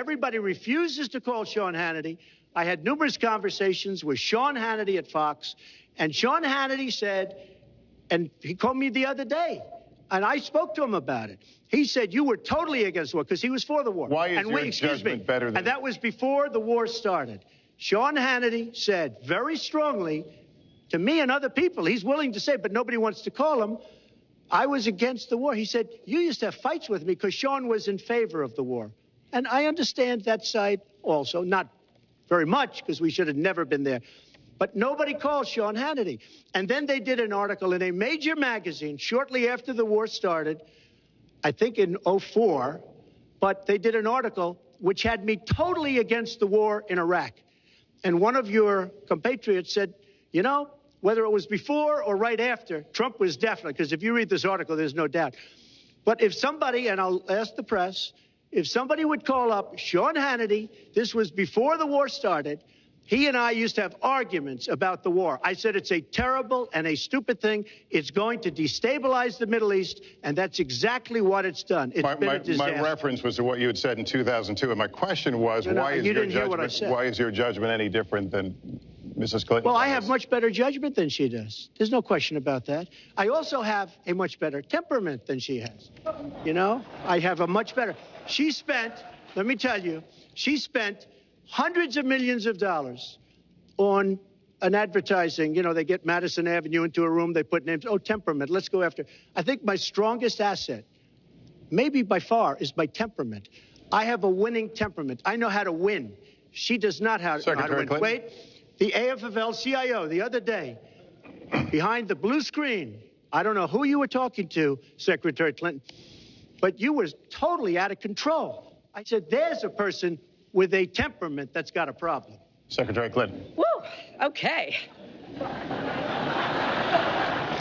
everybody refuses to call Sean Hannity. I had numerous conversations with Sean Hannity at Fox, and Sean Hannity said, and he called me the other day, and I spoke to him about it. He said, you were totally against the war, because he was for the war. Why is your judgment better than... And that was before the war started. Sean Hannity said very strongly to me and other people, he's willing to say, but nobody wants to call him, I was against the war. He said, you used to have fights with me because Sean was in favor of the war. And I understand that side also, not very much, because we should have never been there. But nobody called Sean Hannity. And then they did an article in a major magazine shortly after the war started, I think in '04, but they did an article which had me totally against the war in Iraq. And one of your compatriots said, you know, whether it was before or right after, Trump was definitely, because if you read this article, there's no doubt. But if somebody, and I'll ask the press, if somebody would call up Sean Hannity, this was before the war started, he and I used to have arguments about the war. I said it's a terrible and a stupid thing. It's going to destabilize the Middle East, and that's exactly what it's done. It's been a disaster. My reference was to what you had said in 2002, and my question was, why is your judgment any different than Mrs. Clinton? Well, I have much better judgment than she does. There's no question about that. I also have a much better temperament than she has. You know, I have a much better. She spent, let me tell you, she spent hundreds of millions of dollars on an advertising. You know, they get Madison Avenue into a room, they put names. Oh, temperament, let's go after. I think my strongest asset, maybe by far, is my temperament. I have a winning temperament. I know how to win. She does not know how to win. Clinton. Wait, the AFL-CIO the other day, behind the blue screen, I don't know who you were talking to, Secretary Clinton, but you were totally out of control. I said, there's a person with a temperament that's got a problem. Secretary Clinton. Woo, okay.